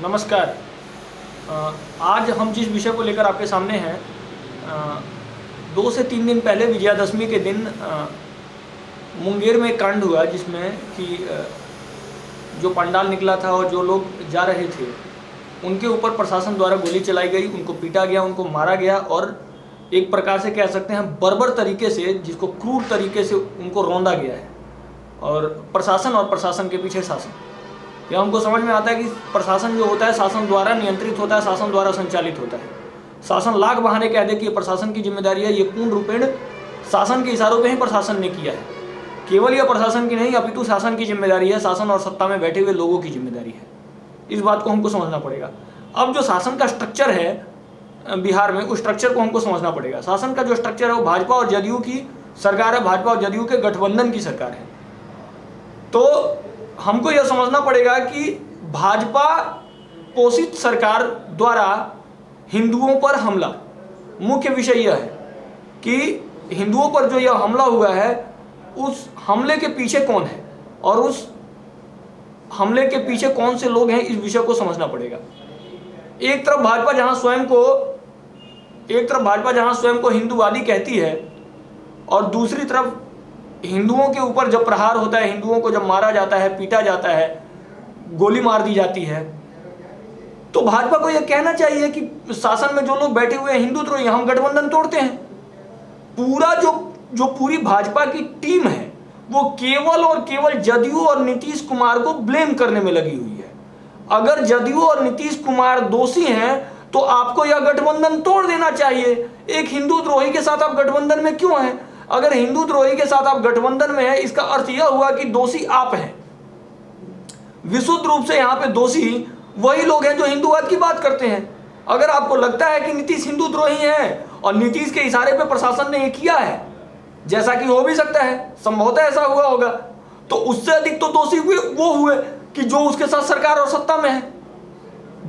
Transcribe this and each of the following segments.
नमस्कार। आज हम जिस विषय को लेकर आपके सामने हैं, 2 से 3 दिन पहले विजयादशमी के दिन मुंगेर में एक कांड हुआ जिसमें कि जो पंडाल निकला था और जो लोग जा रहे थे उनके ऊपर प्रशासन द्वारा गोली चलाई गई, उनको पीटा गया, उनको मारा गया और एक प्रकार से कह सकते हैं बर्बर तरीके से, जिसको क्रूर तरीके से उनको रौंदा गया है। और प्रशासन के पीछे शासन, यह हमको समझ में आता है कि प्रशासन जो होता है शासन द्वारा नियंत्रित होता है, शासन द्वारा संचालित होता है। शासन लाख बहाने कह दे कि ये प्रशासन की जिम्मेदारी है, ये पूर्ण रूपेण शासन के इशारों पे ही प्रशासन ने किया है। केवल यह प्रशासन की नहीं अपितु शासन की जिम्मेदारी है, शासन और सत्ता में बैठे हुए लोगों की जिम्मेदारी है। इस बात को हमको समझना पड़ेगा। अब जो शासन का स्ट्रक्चर है बिहार में, उस स्ट्रक्चर को हमको समझना पड़ेगा। शासन का जो स्ट्रक्चर है वो भाजपा और जदयू की सरकार है, भाजपा और जदयू के गठबंधन की सरकार है। तो हमको यह समझना पड़ेगा कि भाजपा पोषित सरकार द्वारा हिंदुओं पर हमला, मुख्य विषय यह है कि हिंदुओं पर जो यह हमला हुआ है उस हमले के पीछे कौन है और उस हमले के पीछे कौन से लोग हैं, इस विषय को समझना पड़ेगा। एक तरफ भाजपा जहां स्वयं को हिंदूवादी कहती है और दूसरी तरफ हिंदुओं के ऊपर जब प्रहार होता है, हिंदुओं को जब मारा जाता है, पीटा जाता है, गोली मार दी जाती है, तो भाजपा को यह कहना चाहिए कि शासन में जो लोग बैठे हुए हैं हिंदुत्व, हम गठबंधन तोड़ते हैं। पूरा जो पूरी भाजपा की टीम है वो केवल और केवल जदयू और नीतीश कुमार को ब्लेम करने में लगी हुई है। अगर जदयू और नीतीश कुमार दोषी हैं तो आपको यह गठबंधन तोड़ देना चाहिए। एक हिंदू द्रोही के साथ आप गठबंधन में क्यों हैं? अगर हिंदू द्रोही के साथ आप गठबंधन में हैं, इसका अर्थ यह हुआ कि दोषी आप हैं। विशुद्ध रूप से यहां पे दोषी वही लोग हैं जो हिंदूवाद की बात करते हैं। अगर आपको लगता है कि नीतीश हिंदू द्रोही है और नीतीश के इशारे पे प्रशासन ने ये किया है, जैसा कि हो भी सकता है, संभवतः ऐसा हुआ होगा, तो उससे अधिक तो दोषी वो हुए कि जो उसके साथ सरकार और सत्ता में है।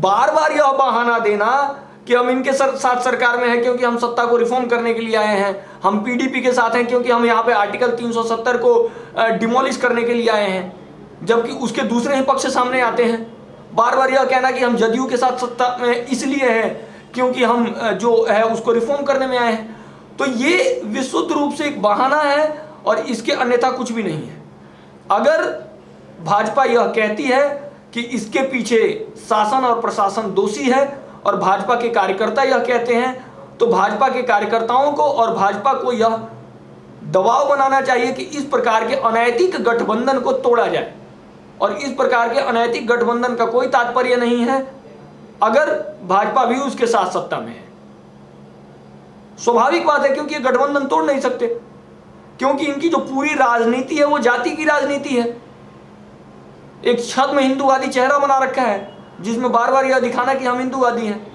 बार बार यह बहाना देना कि हम इनके साथ सरकार में हैं क्योंकि हम सत्ता को रिफॉर्म करने के लिए आए हैं, हम पीडीपी के साथ हैं क्योंकि हम यहाँ पे आर्टिकल 370 को डिमोलिश करने के लिए आए हैं, जबकि उसके दूसरे ही पक्ष सामने आते हैं। बार बार यह कहना कि हम जदयू के साथ सत्ता में इसलिए हैं क्योंकि हम जो है उसको रिफॉर्म करने में आए हैं। तो ये विशुद्ध रूप से एक बहाना है और इसके अन्यथा कुछ भी नहीं है। अगर भाजपा यह कहती है कि इसके पीछे शासन और प्रशासन दोषी है और भाजपा के कार्यकर्ता यह कहते हैं, तो भाजपा के कार्यकर्ताओं को और भाजपा को यह दबाव बनाना चाहिए कि इस प्रकार के अनैतिक गठबंधन को तोड़ा जाए। और इस प्रकार के अनैतिक गठबंधन का कोई तात्पर्य नहीं है अगर भाजपा भी उसके साथ सत्ता में है। स्वाभाविक बात है, क्योंकि ये गठबंधन तोड़ नहीं सकते, क्योंकि इनकी जो पूरी राजनीति है वो जाति की राजनीति है। एक छद्म हिंदूवादी चेहरा बना रखा है जिसमें बार बार यह दिखाना कि हम हिंदूवादी हैं।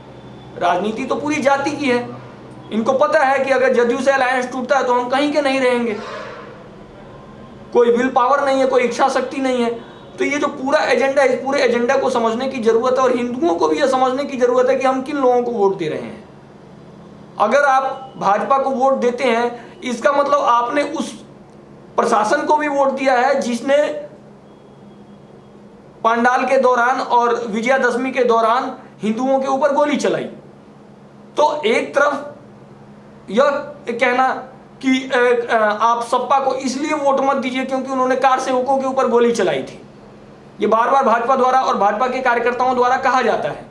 राजनीति तो पूरी जाति की है। इनको पता है कि अगर जदयू से अलायंस टूटता है तो हम कहीं के नहीं रहेंगे, कोई विल पावर नहीं है, कोई इच्छा शक्ति नहीं है। तो ये जो पूरा एजेंडा है, इस पूरे एजेंडा को समझने की जरूरत है और हिंदुओं को भी यह समझने की जरूरत है कि हम किन लोगों को वोट दे रहे हैं। अगर आप भाजपा को वोट देते हैं, इसका मतलब आपने उस प्रशासन को भी वोट दिया है जिसने पंडाल के दौरान और विजयादशमी के दौरान हिंदुओं के ऊपर गोली चलाई। तो एक तरफ यह कहना कि आप सपा को इसलिए वोट मत दीजिए क्योंकि उन्होंने कार सेवकों के ऊपर गोली चलाई थी, ये बार बार भाजपा द्वारा और भाजपा के कार्यकर्ताओं द्वारा कहा जाता है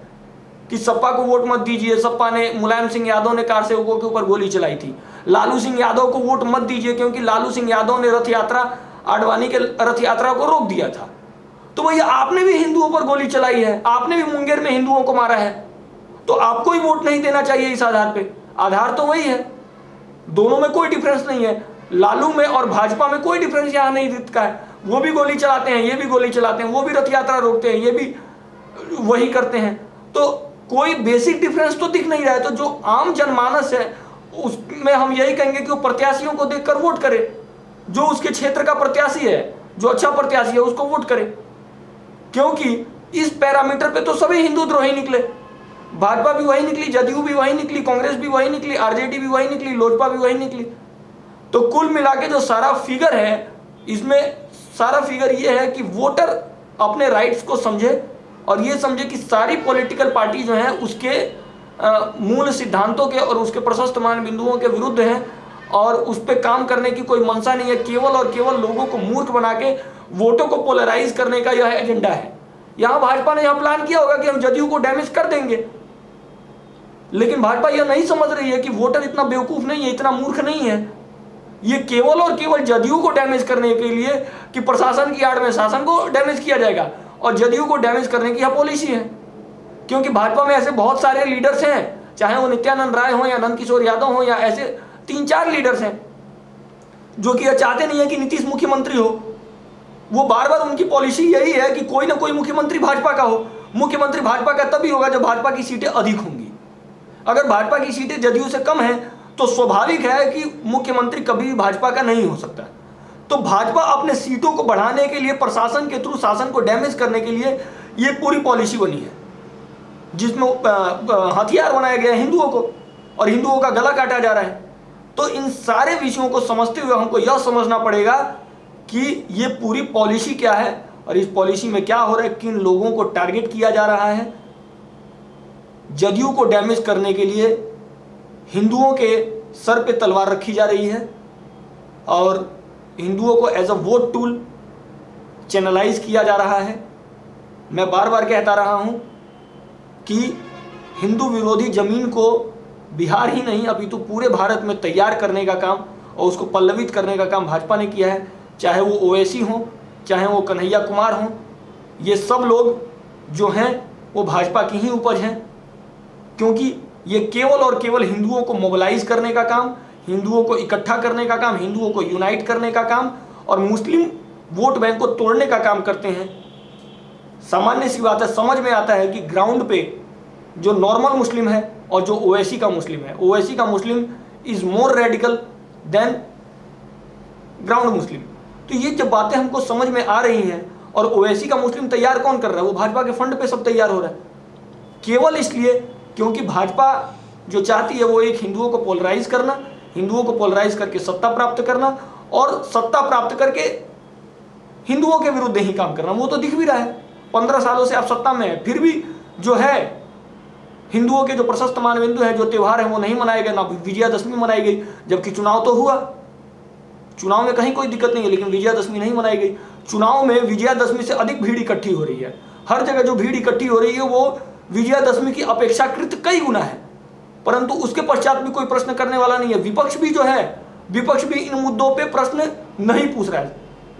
कि सपा को वोट मत दीजिए, सपा ने, मुलायम सिंह यादव ने कार सेवकों के ऊपर गोली चलाई थी। लालू सिंह यादव को वोट मत दीजिए क्योंकि लालू सिंह यादव ने रथ यात्रा, आडवाणी के रथ यात्रा को रोक दिया था। तो भैया आपने भी हिंदुओं पर गोली चलाई है, आपने भी मुंगेर में हिंदुओं को मारा है, तो आपको ही वोट नहीं देना चाहिए इस आधार पे। आधार तो वही है, दोनों में कोई डिफरेंस नहीं है। लालू में और भाजपा में कोई डिफरेंस यहां नहीं दिखता है। वो भी गोली चलाते हैं, ये भी गोली चलाते हैं, वो भी रथ यात्रा रोकते हैं, ये भी वही करते हैं। तो कोई बेसिक डिफरेंस तो दिख नहीं रहा है। तो जो आम जनमानस है उसमें हम यही कहेंगे कि वो प्रत्याशियों को देखकर वोट करे, जो उसके क्षेत्र का प्रत्याशी है, जो अच्छा प्रत्याशी है उसको वोट करे, क्योंकि इस पैरामीटर पे तो सभी हिंदू द्रोही निकले। भाजपा भी वही निकली, जदयू भी वही निकली, कांग्रेस भी वही निकली, आरजेडी भी वही निकली, लोजपा भी वही निकली। तो कुल मिला के जो सारा फिगर है, इसमें सारा फिगर ये है कि वोटर अपने राइट्स को समझे और ये समझे कि सारी पॉलिटिकल पार्टी जो है उसके मूल सिद्धांतों के और उसके प्रशस्त मान बिंदुओं के विरुद्ध है और उस पर काम करने की कोई मंशा नहीं है। केवल और केवल लोगों को मूर्ख बना के वोटों को पोलराइज करने का यह एजेंडा है। यहाँ भाजपा ने यह प्लान किया होगा कि हम जदयू को डैमेज कर देंगे, लेकिन भाजपा यह नहीं समझ रही है कि वोटर इतना बेवकूफ नहीं है, इतना मूर्ख नहीं है। ये केवल और केवल जदयू को डैमेज करने के लिए कि प्रशासन की आड़ में शासन को डैमेज किया जाएगा और जदयू को डैमेज करने की यह पॉलिसी है। क्योंकि भाजपा में ऐसे बहुत सारे लीडर्स हैं, चाहे वो नित्यानंद राय हो या नंदकिशोर यादव हो या ऐसे 3-4 लीडर्स हैं जो कि यह चाहते नहीं है कि नीतीश मुख्यमंत्री हो। वो बार बार उनकी पॉलिसी यही है कि कोई ना कोई मुख्यमंत्री भाजपा का हो। मुख्यमंत्री भाजपा का तभी होगा जब भाजपा की सीटें अधिक होंगी। अगर भाजपा की सीटें जदयू से कम हैं तो स्वाभाविक है कि मुख्यमंत्री कभी भी भाजपा का नहीं हो सकता। तो भाजपा अपने सीटों को बढ़ाने के लिए प्रशासन के थ्रू शासन को डैमेज करने के लिए ये पूरी पॉलिसी बनी है, जिसमें हथियार बनाया गया है हिंदुओं को और हिंदुओं का गला काटा जा रहा है। तो इन सारे विषयों को समझते हुए हमको यह समझना पड़ेगा कि ये पूरी पॉलिसी क्या है और इस पॉलिसी में क्या हो रहा है, किन लोगों को टारगेट किया जा रहा है। जदयू को डैमेज करने के लिए हिंदुओं के सर पे तलवार रखी जा रही है और हिंदुओं को as a vote tool channelise किया जा रहा है। मैं बार बार कहता रहा हूं कि हिंदू विरोधी जमीन को बिहार ही नहीं अभी तो पूरे भारत में तैयार करने का काम और उसको पल्लवित करने का काम भाजपा ने किया है। चाहे वो ओवैसी हो, चाहे वो कन्हैया कुमार हो, ये सब लोग जो हैं वो भाजपा की ही उपज हैं। क्योंकि ये केवल और केवल हिंदुओं को मोबिलाइज करने का काम, हिंदुओं को इकट्ठा करने का काम, हिंदुओं को यूनाइट करने का काम और मुस्लिम वोट बैंक को तोड़ने का काम करते हैं। सामान्य सी बात है, समझ में आता है कि ग्राउंड पे जो नॉर्मल मुस्लिम है और जो ओवैसी का मुस्लिम है, ओवैसी का Muslim is more radical then ground मुस्लिम। तो ये जब बातें हमको समझ में आ रही हैं और ओवैसी का मुस्लिम तैयार कौन कर रहा है, वो भाजपा के फंड पे सब तैयार हो रहा है। केवल इसलिए क्योंकि भाजपा जो चाहती है वो एक हिंदुओं को पोलराइज करना, हिंदुओं को पोलराइज करके सत्ता प्राप्त करना और सत्ता प्राप्त करके हिंदुओं के विरुद्ध ही काम करना। वो तो दिख भी रहा है, 15 सालों से आप सत्ता में है, फिर भी जो है हिंदुओं के जो प्रशस्त मानबिंदु है, जो त्यौहार है वो नहीं मनाए गए। ना विजयादशमी मनाई गई, जबकि चुनाव तो हुआ, चुनाव में कहीं कोई दिक्कत नहीं है, लेकिन विजयादशमी नहीं मनाई गई। चुनाव में विजयादशमी से अधिक भीड़ इकट्ठी हो रही है। हर जगह जो भीड़ इकट्ठी हो रही है वो विजयादशमी की अपेक्षाकृत कई गुना है, परंतु उसके पश्चात भी कोई प्रश्न करने वाला नहीं है। विपक्ष भी जो है, विपक्ष भी इन मुद्दों पे प्रश्न नहीं पूछ रहा है।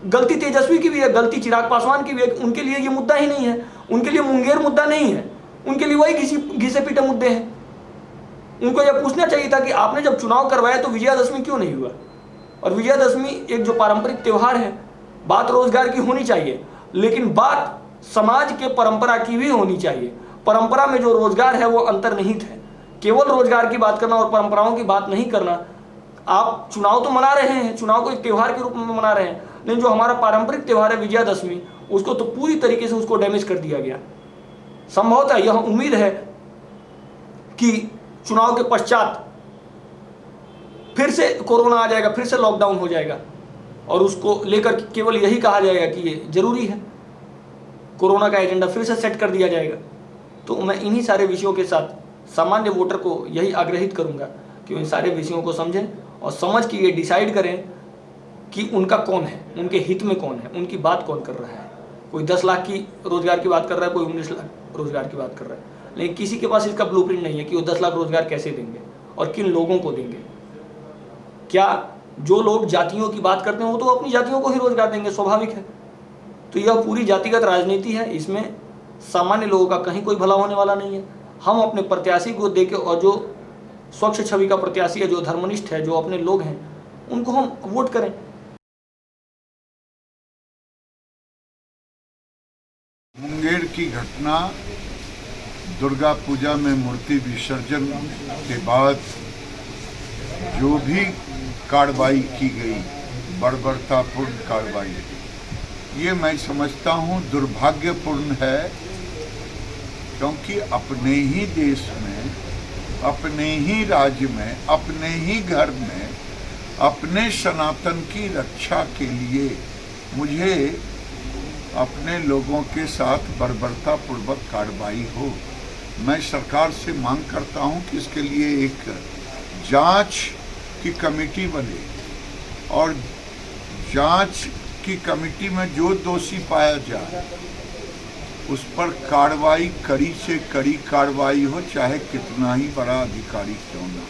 गलती तेजस्वी की भी है, गलती चिराग पासवान की भी है, उनके लिए ये मुद्दा ही नहीं है, उनके लिए मुंगेर मुद्दा नहीं है, उनके लिए वही घिसे पीटे मुद्दे हैं। उनको यह पूछना चाहिए था कि आपने जब चुनाव करवाया तो विजयादशमी क्यों नहीं हुआ। और विजयादशमी एक जो पारंपरिक त्यौहार है, बात रोजगार की होनी चाहिए, लेकिन बात समाज के परंपरा की भी होनी चाहिए। परंपरा में जो रोजगार है वो अंतर्निहित है। केवल रोजगार की बात करना और परंपराओं की बात नहीं करना। आप चुनाव तो मना रहे हैं, चुनाव को एक त्यौहार के रूप में मना रहे हैं, लेकिन जो हमारा पारंपरिक त्यौहार है विजयादशमी, उसको तो पूरी तरीके से उसको डैमेज कर दिया गया। संभवतः यह उम्मीद है कि चुनाव के पश्चात फिर से कोरोना आ जाएगा, फिर से लॉकडाउन हो जाएगा और उसको लेकर केवल यही कहा जाएगा कि ये जरूरी है, कोरोना का एजेंडा फिर से सेट कर दिया जाएगा। तो मैं इन्हीं सारे विषयों के साथ सामान्य वोटर को यही आग्रहित करूंगा कि इन सारे विषयों को समझें और समझ के ये डिसाइड करें कि उनका कौन है, उनके हित में कौन है, उनकी बात कौन कर रहा है। कोई 10 लाख की रोजगार की बात कर रहा है, कोई 19 लाख रोजगार की बात कर रहा है, लेकिन किसी के पास इसका ब्लूप्रिंट नहीं है कि वो 10 लाख रोजगार कैसे देंगे और किन लोगों को देंगे। क्या जो लोग जातियों की बात करते हैं वो तो अपनी जातियों को ही रोजगार देंगे, स्वाभाविक है। तो यह पूरी जातिगत राजनीति है, इसमें सामान्य लोगों का कहीं कोई भला होने वाला नहीं है। हम अपने प्रत्याशी को देके और जो स्वच्छ छवि का प्रत्याशी है, जो धर्मनिष्ठ है, जो अपने लोग हैं, उनको हम वोट करें। मुंगेर की घटना, दुर्गा पूजा में मूर्ति विसर्जन के बाद जो भी कार्रवाई की गई, बर्बरतापूर्ण कार्रवाई, ये मैं समझता हूँ दुर्भाग्यपूर्ण है। क्योंकि अपने ही देश में, अपने ही राज्य में, अपने ही घर में, अपने सनातन की रक्षा के लिए मुझे अपने लोगों के साथ बर्बरतापूर्वक कार्रवाई हो। मैं सरकार से मांग करता हूं कि इसके लिए एक जांच की कमेटी बने और जांच की कमेटी में जो दोषी पाया जाए उस पर कार्रवाई, कड़ी से कड़ी कार्रवाई हो, चाहे कितना ही बड़ा अधिकारी क्यों ना।